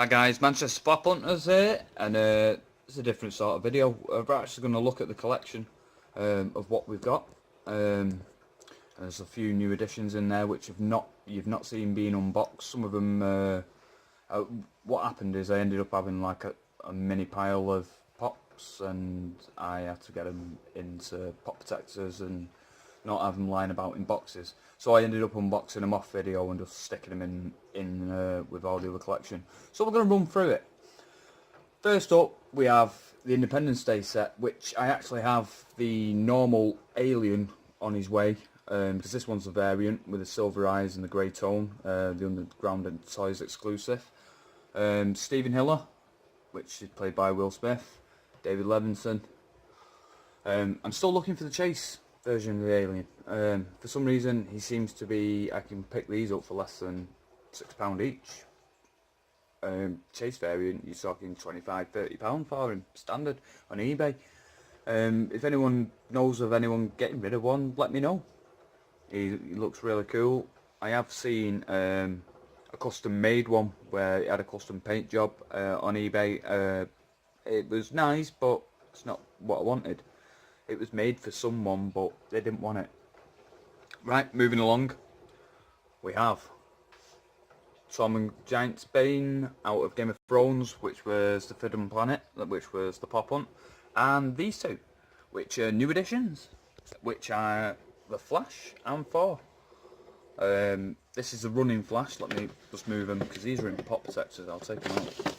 Hi guys, Manchester Pop Hunters here, and it's a different sort of video. We're actually going to look at the collection of what we've got. There's a few new additions in there which you've not seen being unboxed. Some of them, what happened is I ended up having like a mini pile of pops, and I had to get them into pop protectors and not have them lying about in boxes. So I ended up unboxing them off video and just sticking them in with all the other collection. So we're going to run through it. First up, we have the Independence Day set, which I actually have the normal alien on his way, because this one's a variant with the silver eyes and the grey tone, the Underground and Toys exclusive. Stephen Hiller, which is played by Will Smith, David Levinson. I'm still looking for the Chase version of the alien. For some reason he seems to be, I can pick these up for less than £6 each. Chase variant, you're talking £25–30 for him, standard, on eBay. If anyone knows of anyone getting rid of one, let me know. He looks really cool. I have seen a custom made one where it had a custom paint job on eBay. It was nice, but it's not what I wanted. It was made for someone, but they didn't want it. Right, moving along, we have Tom and Giant's Bane out of Game of Thrones, which was the Forbidden Planet, which was the Pop Hunt, and these two, which are new additions, which are the Flash and Thor. This is a running Flash. Let me just move them because these are in pop protectors. I'll take them out.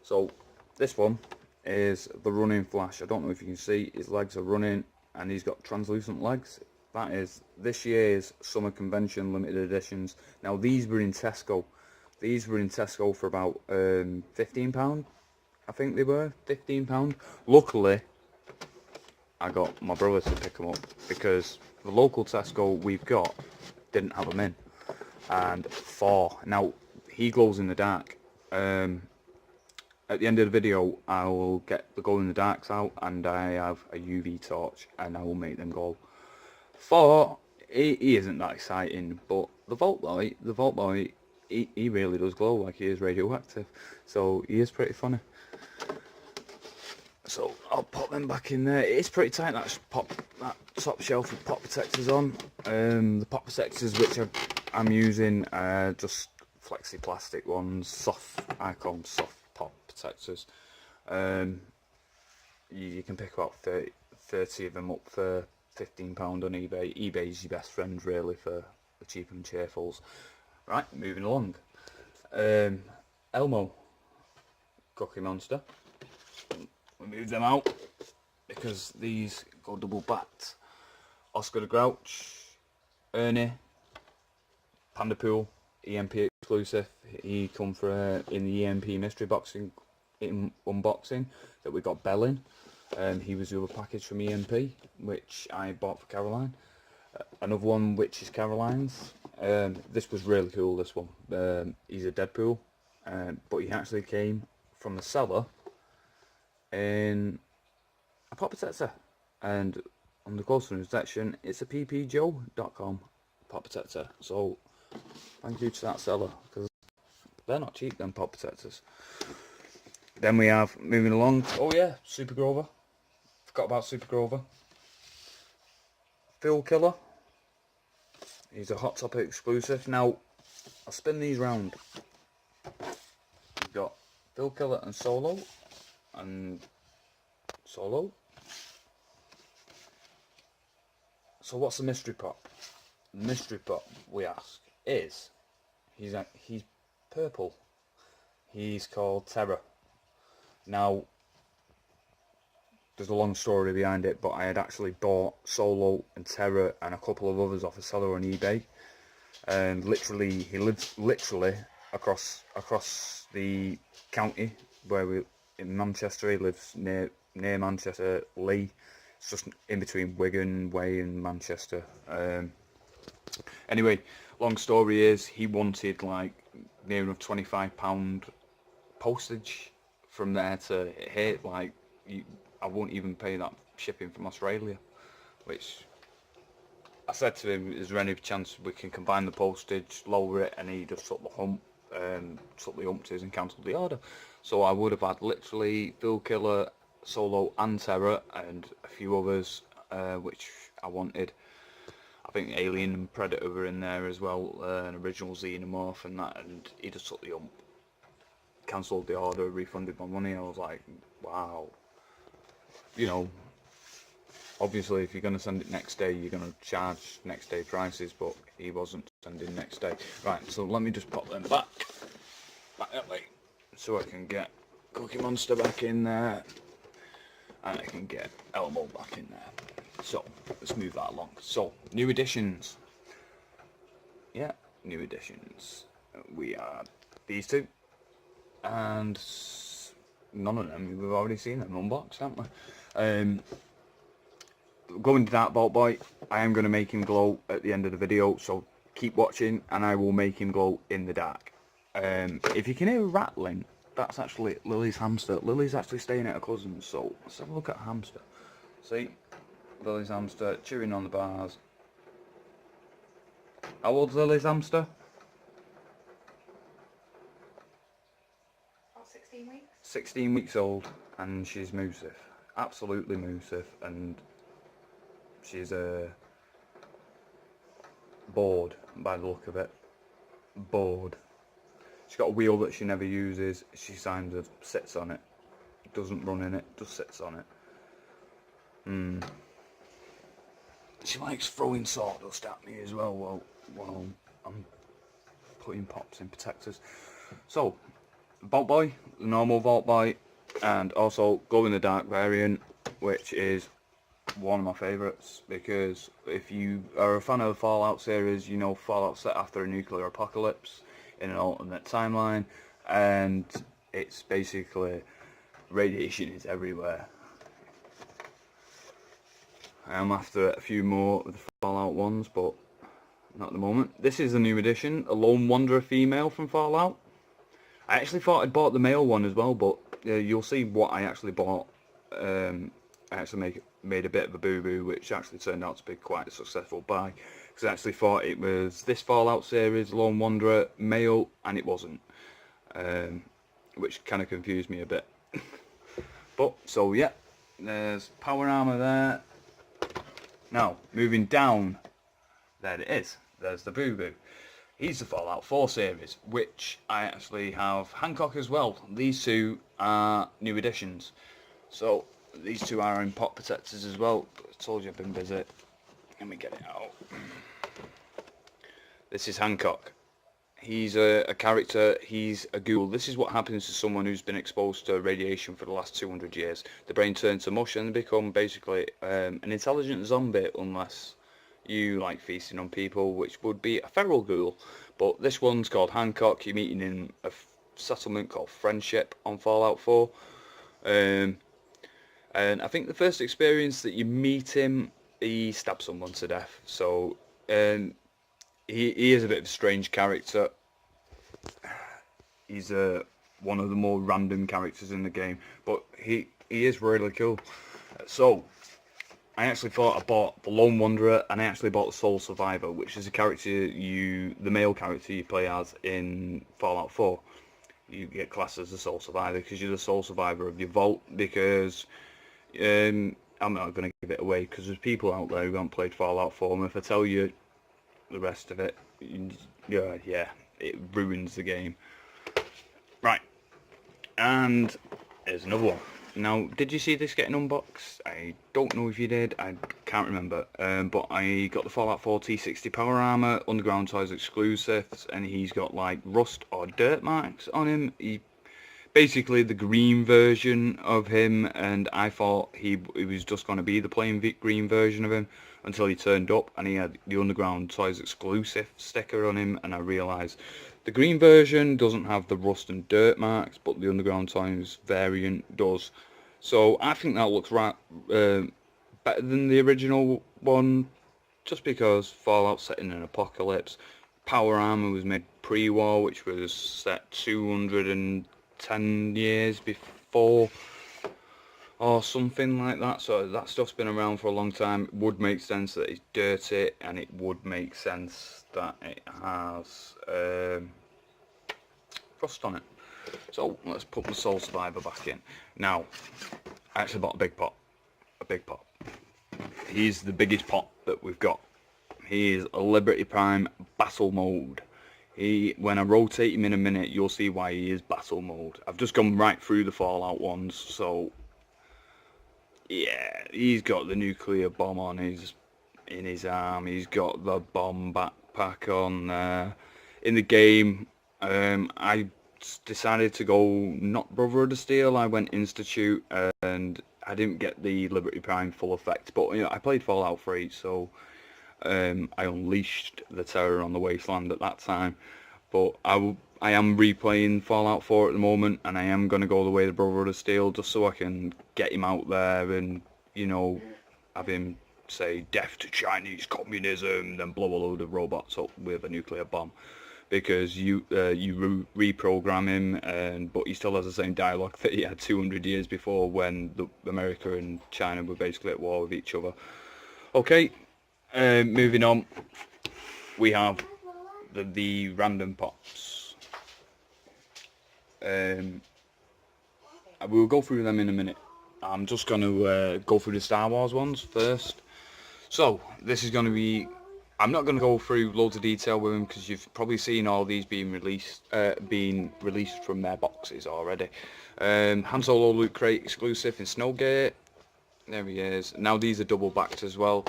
So this one is the running Flash. I don't know if you can see, his legs are running and he's got translucent legs. That is this year's Summer Convention limited editions. Now these were in Tesco. These were in Tesco for about £15. I think they were £15. Luckily I got my brother to pick them up because the local Tesco we've got didn't have them in. And Thor, now he glows in the dark. At the end of the video I will get the glow in the darks out, and I have a UV torch and I will make them glow. Thor, he isn't that exciting, but the Vault Boy, he really does glow like he is radioactive, so he is pretty funny. So I'll put them back in there. It's pretty tight, that top shelf with pop protectors on. The pop protectors which I'm using are just flexi plastic ones, soft, I call them soft pop protectors. You can pick about 30 of them up for £15 on eBay. eBay's your best friend really for the cheap and cheerfuls. Right, moving along. Elmo, Cookie Monster. We move them out because these go double backed. Oscar the Grouch, Ernie, Panda Pool, EMP exclusive. He come for in the EMP mystery boxing unboxing that we got Bell in. He was the other package from EMP, which I bought for Caroline. Another one which is Caroline's. This was really cool, this one. He's a Deadpool, but he actually came from the seller in a pop protector. And on the closer section, it's a ppjoe.com pop protector. So thank you to that seller, because they're not cheap, them pop protectors. Then we have, moving along, oh yeah, Super Grover. Forgot about Super Grover. Phil Killer. He's a Hot Topic exclusive. Now, I'll spin these round. We've got Phil Killer and Solo. So what's the mystery pop? The mystery pop, we ask, is, he's purple. He's called Terror. Now, there's a long story behind it, but I had actually bought Solo and Terror and a couple of others off a seller on eBay, and literally he lives across the county where we in Manchester. He lives near Manchester, Lee. It's just in between Wigan Way and Manchester. Anyway, long story is he wanted like near enough £25 postage from there to here. Like I won't even pay that shipping from Australia, which I said to him, is there any chance we can combine the postage, lower it, and he just took the hump. took the umpties and cancelled the order. So I would have had literally Bill Killer, Solo and Terror and a few others which I wanted. I think Alien and Predator were in there as well, an original Xenomorph and that, and he just took the ump, cancelled the order, refunded my money. I was like, wow. You know, obviously if you're going to send it next day, you're going to charge next day prices, but he wasn't sending next day. Right, so let me just pop them back that way, so I can get Cookie Monster back in there, and I can get Elmo back in there. So, let's move that along. So, new additions. Yeah, new additions. We are these two, and none of them, we've already seen them unboxed, haven't we? Going to that Vault Boy, I am going to make him glow at the end of the video, so keep watching, and I will make him glow in the dark. If you can hear rattling, that's actually Lily's hamster. Lily's actually staying at her cousin's, so let's have a look at her hamster. See? Lily's hamster chewing on the bars. How old's Lily's hamster? About 16 weeks. 16 weeks old, and she's moosive. Absolutely moosive, and she's bored by the look of it. Bored. She's got a wheel that she never uses. She kind of sits on it. Doesn't run in it, just sits on it. She likes throwing sawdust at me as well while I'm putting pops in protectors. So, Vault Boy, the normal Vault Boy, and also glow in the dark variant, which is one of my favourites, because if you are a fan of the Fallout series, you know Fallout's set after a nuclear apocalypse in an alternate timeline, and it's basically radiation is everywhere. I am after a few more of the Fallout ones, but not at the moment. This is a new edition, a Lone Wanderer female from Fallout. I actually thought I'd bought the male one as well, but you'll see what I actually bought. I actually made a bit of a boo-boo, which actually turned out to be quite a successful buy. Because I actually thought it was this Fallout series, Lone Wanderer, male, and it wasn't. Which kind of confused me a bit. But, so yeah, there's power armor there. Now, moving down, there it is. There's the boo-boo. He's the Fallout 4 series, which I actually have Hancock as well. These two are new additions. So, these two are in pot protectors as well. I told you I've been busy. Let me get it out. This is Hancock. He's a character, he's a ghoul. This is what happens to someone who's been exposed to radiation for the last 200 years. The brain turns to mush and they become basically an intelligent zombie, unless you like feasting on people, which would be a feral ghoul. But this one's called Hancock. You're meeting in a settlement called Friendship on Fallout 4. And I think the first experience that you meet him, he stabs someone to death. So he is a bit of a strange character. He's one of the more random characters in the game, but he is really cool. So I actually thought I bought the Lone Wanderer, and I actually bought the Sole Survivor, which is a character the male character you play as in Fallout 4. You get classed as the Sole Survivor because you're the sole survivor of your vault. Because I'm not going to give it away, because there's people out there who haven't played Fallout 4, and if I tell you the rest of it, yeah, it ruins the game. Right, and there's another one. Now, did you see this getting unboxed? I don't know if you did, I can't remember, but I got the Fallout 4 T60 power armor, Underground Toys exclusives, and he's got like rust or dirt marks on him. Basically the green version of him, and I thought he was just going to be the plain green version of him until he turned up and he had the Underground Toys exclusive sticker on him, and I realised the green version doesn't have the rust and dirt marks, but the Underground Toys variant does. So I think that looks better than the original one, just because Fallout's set in an apocalypse. Power armor was made pre-war, which was set 210 years before, or something like that. So that stuff's been around for a long time. It would make sense that it's dirty, and it would make sense that it has rust on it. So let's put the Soul Survivor back in. Now, I actually bought a big pot. He's the biggest pot that we've got. He is a Liberty Prime battle mode. When I rotate him in a minute, you'll see why he is battle mode. I've just gone right through the Fallout ones, so yeah, he's got the nuclear bomb on in his arm. He's got the bomb backpack on. In the game, I decided to go not Brotherhood of Steel. I went Institute, and I didn't get the Liberty Prime full effect. But you know, I played Fallout 3, so I unleashed the terror on the wasteland at that time. But I am replaying Fallout 4 at the moment, and I am going to go the way of Brotherhood of Steel just so I can get him out there and, you know, have him say death to Chinese communism, then blow a load of robots up with a nuclear bomb. Because you reprogram him, but he still has the same dialogue that he had 200 years before when America and China were basically at war with each other. Okay, moving on, we have the random pops. We'll go through them in a minute. I'm just going to go through the Star Wars ones first. So, this is going to be... I'm not going to go through loads of detail with them because you've probably seen all these being released from their boxes already. Han Solo Loot Crate exclusive in Snowgate. There he is. Now these are double backed as well.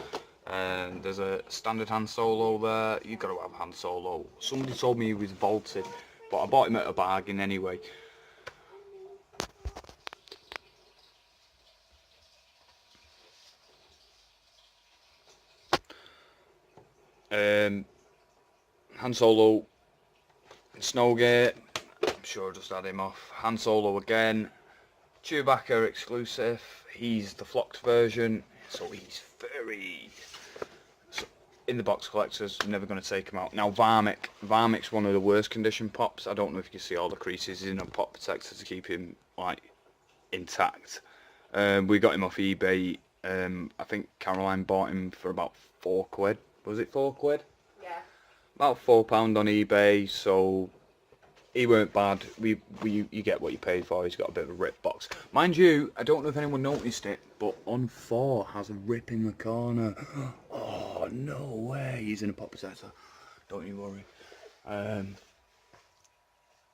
There's a standard Han Solo there. You've got to have Han Solo. Somebody told me he was vaulted, but I bought him at a bargain anyway. Han Solo in Snowgate, I'm sure I just had him off. Han Solo again, Chewbacca exclusive, he's the flocked version, so he's furry. So in the box collectors, I'm never going to take him out. Now Varmic's one of the worst condition pops. I don't know if you can see all the creases in a pop protector to keep him like intact. We got him off eBay. I think Caroline bought him for about £4. Was it £4? Yeah. About £4 on eBay, so he weren't bad. You get what you paid for. He's got a bit of a rip box. Mind you, I don't know if anyone noticed it, but on 4 has a rip in the corner. Oh, no way. He's in a pop protector. Don't you worry.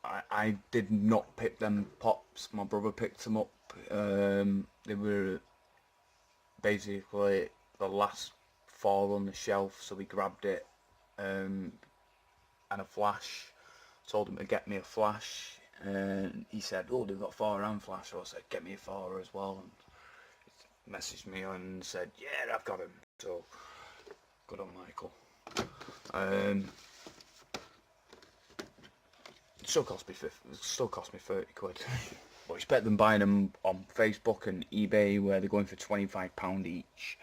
I did not pick them pops. My brother picked them up. They were basically the last 4 on the shelf, so we grabbed it, and a flash. Told him to get me a flash, and he said, oh, they've got 4 and flash, so I said, get me a 4 as well, and he messaged me and said, yeah, I've got him, so good on Michael. It still cost me £30, but it's better than buying them on Facebook and eBay where they're going for £25 each.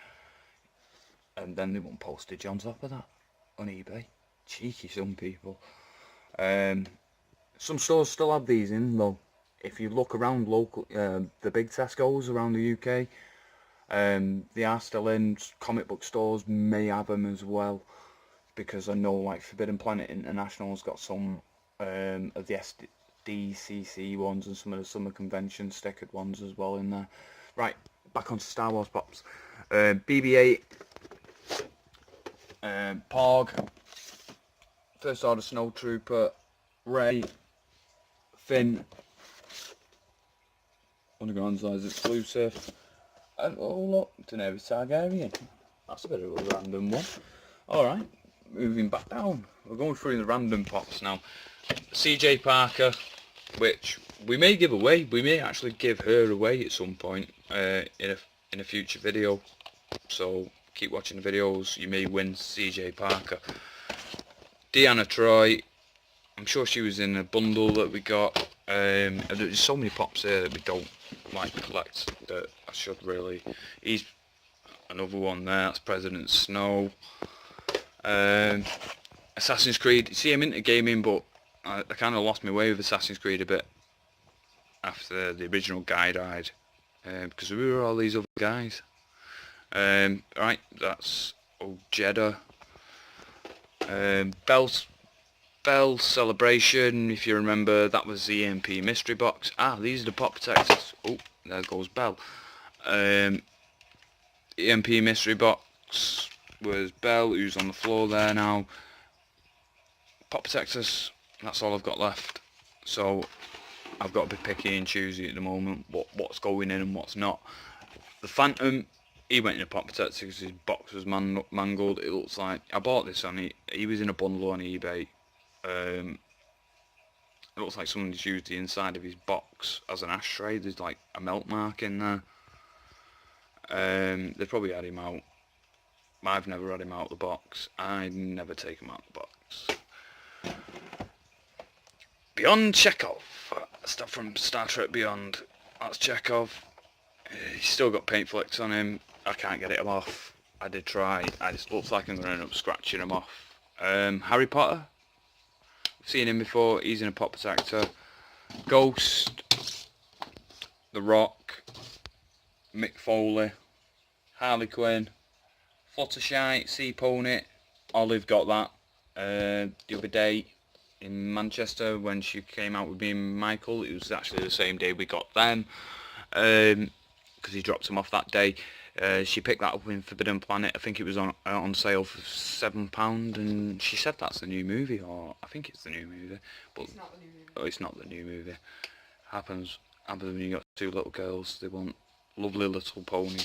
And then they want postage on top of that on eBay. Cheeky, some people. Some stores still have these in though. If you look around local, the big Tesco's around the UK, they are still in. Comic book stores may have them as well, because I know like Forbidden Planet International's got some of the SDCC ones and some of the Summer Convention stickered ones as well in there. Right, back onto Star Wars pops. BB-8. Pog, First Order Snowtrooper, Rey, Finn, Underground Size exclusive, and oh look, Daenerys Targaryen. That's a bit of a random one. Alright, moving back down. We're going through the random pops now. CJ Parker, which we may give away. We may actually give her away at some point in a future video. So keep watching the videos, you may win CJ Parker. Deanna Troy, I'm sure she was in a bundle that we got. There's so many pops here that we don't like collect that I should really. He's another one there, that's President Snow. Assassin's Creed, see I'm into gaming, but I kind of lost my way with Assassin's Creed a bit after the original guy died, because we were all these other guys. Right, that's Ojeda. Belt Bell Celebration, if you remember, that was the EMP mystery box. Ah, these are the pop protectors. Oh, there goes Bell. EMP mystery box was Bell, who's on the floor there now. Pop protectors, that's all I've got left. So I've got to be picky and choosy at the moment, what's going in and what's not. The Phantom, he went in a pop protector because his box was mangled. It looks like, I bought this on, he was in a bundle on eBay. It looks like someone's used the inside of his box as an ashtray. There's like a melt mark in there. They probably had him out. I've never had him out of the box. I never take him out of the box. Beyond Chekhov. Stuff from Star Trek Beyond. That's Chekhov. He's still got paint flecks on him. I can't get it off. I did try. It just looks like I'm going to end up scratching him off. Harry Potter. Seen him before. He's in a pop protector. Ghost. The Rock. Mick Foley. Harley Quinn. Fluttershy. Sea Pony. Olive got that the other day in Manchester when she came out with me and Michael. It was actually the same day we got them because he dropped them off that day. She picked that up in Forbidden Planet. I think it was on sale for £7, and she said that's the new movie, or I think it's the new movie. But it's not the new movie. Oh, it's not the new movie. Happens when you got two little girls. They want lovely little pony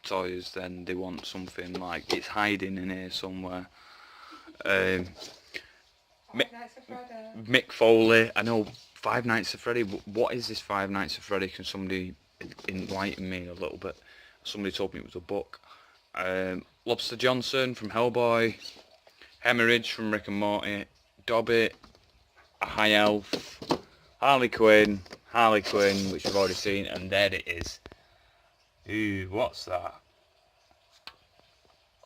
toys. Then they want something like it's hiding in here somewhere. Mick Foley. I know Five Nights at Freddy. What is this Five Nights at Freddy? Can somebody enlighten me a little bit? Somebody told me it was a book. Lobster Johnson from Hellboy. Hemorrhage from Rick and Morty. Dobby. A High Elf. Harley Quinn, which we've already seen, and there it is. Ooh, what's that?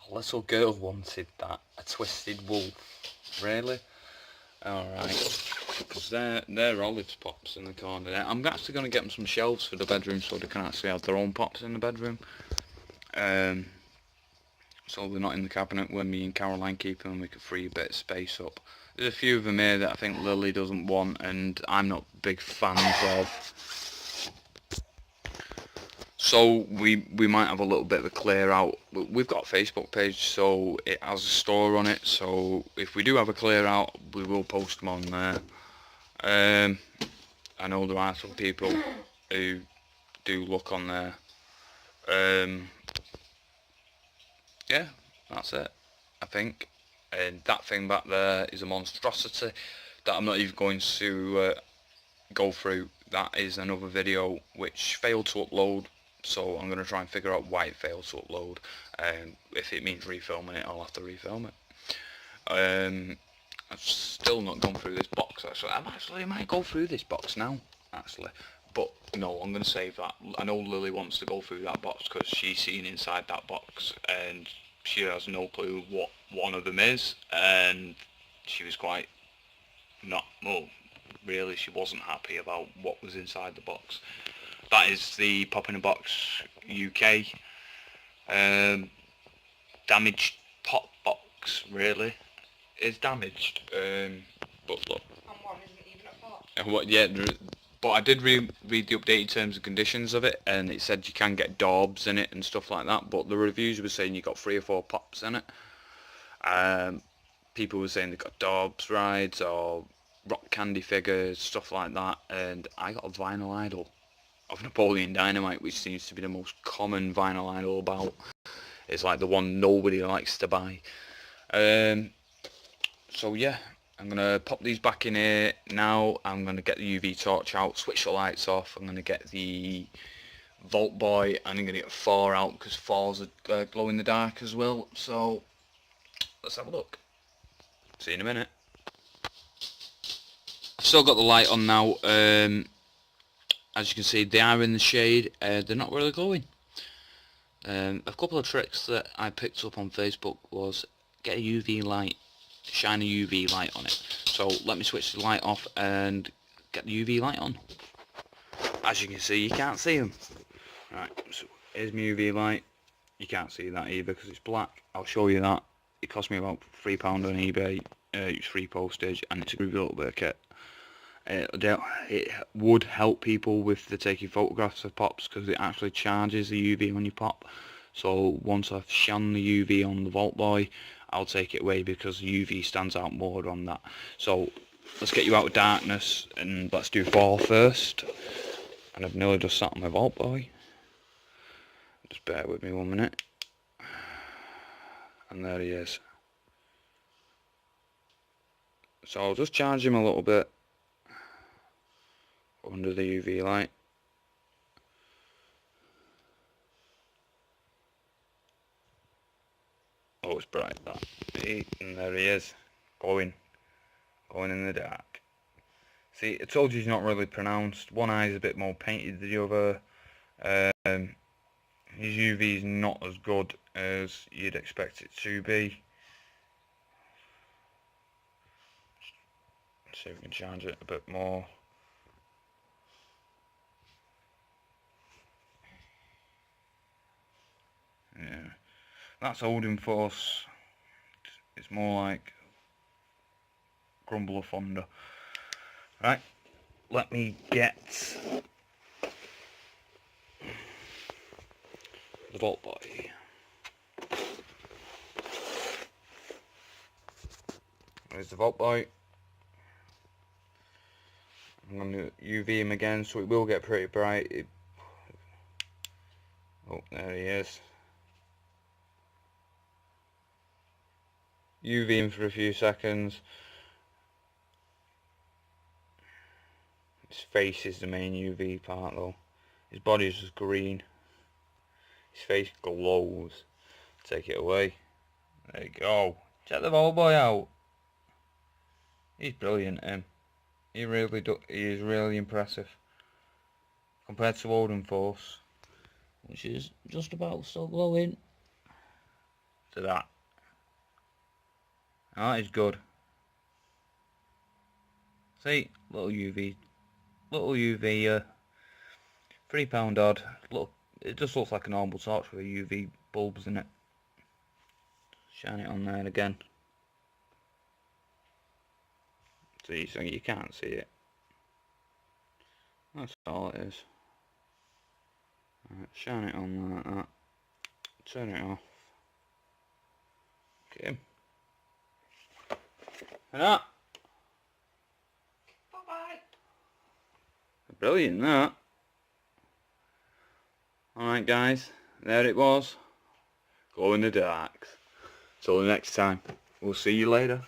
A little girl wanted that. A twisted wolf. Really? Alright. Because they're Olive's pops in the corner there. I'm actually going to get them some shelves for the bedroom so they can actually have their own pops in the bedroom. So they're not in the cabinet when me and Caroline keep them and we can free a bit of space up. There's a few of them here that I think Lily doesn't want and I'm not big fans of. So we might have a little bit of a clear out. We've got a Facebook page, so it has a store on it. So if we do have a clear out, we will post them on there. I know there are some people who do look on there. Yeah, that's it, I think. And that thing back there is a monstrosity that I'm not even going to go through. That is another video which failed to upload, so I'm going to try and figure out why it failed to upload. If it means refilming it, I'll have to refilm it. I've still not gone through this box actually. I might go through this box now actually, but no, I'm going to save that. I know Lily wants to go through that box because she's seen inside that box and she has no clue what one of them is, and she was quite really she wasn't happy about what was inside the box. That is the Pop in a Box UK damaged pop box. Really, it's damaged, but look. And one isn't even a pop. And what? Yeah, but I did read the updated terms and conditions of it, and it said you can get daubs in it and stuff like that. But the reviews were saying you got 3 or 4 pops in it. People were saying they got daubs rides or rock candy figures, stuff like that. And I got a vinyl idol of Napoleon Dynamite, which seems to be the most common vinyl idol about. It's like the one nobody likes to buy. So yeah, I'm going to pop these back in here now. I'm going to get the UV torch out, switch the lights off. I'm going to get the Vault Boy, and I'm going to get 4 out because 4's a glow in the dark as well. So let's have a look. See you in a minute. I've still got the light on now. As you can see, they are in the shade. They're not really glowing. A couple of tricks that I picked up on Facebook was get a UV light, shine a UV light on it. So let me switch the light off and get the UV light on. As you can see, you can't see them. Right, so here's my UV light. You can't see that either because it's black. I'll show you that. It cost me about £3 on eBay. it's free postage, and it's a good little bit of kit. It would help people with the taking photographs of pops, because it actually charges the UV on your pop. So once I've shone the UV on the Vault Boy, I'll take it away because the UV stands out more on that. So let's get you out of darkness and let's do fall first. And I've nearly just sat on my Vault Boy. Just bear with me 1 minute. And there he is. So I'll just charge him a little bit under the UV light. Oh, it's bright, that. And there he is, glowing in the dark. See, I told you he's not really pronounced. One eye's a bit more painted than the other. His UV is not as good as you'd expect it to be. Let's see if we can charge it a bit more. Yeah, that's holding force. It's more like Grumble of Thunder. Right, let me get the Vault Boy. There's the Vault Boy. I'm going to UV him again, so it will get pretty bright. Oh, there he is. UV him for a few seconds. His face is the main UV part though. His body is just green. His face glows. Take it away. There you go. Check the Vault Boy out. He's brilliant, him. He is really impressive. Compared to Olden Force, which is just about still glowing, to that. That is good. See, little UV, £3 odd. Look, it just looks like a normal torch with UV bulbs in it. Shine it on there again. See, so you can't see it. That's all it is. Right, shine it on like that. Turn it off. Okay. And that. Bye-bye. Brilliant, that. Alright guys, there it was. Glow in the dark. Till the next time. We'll see you later.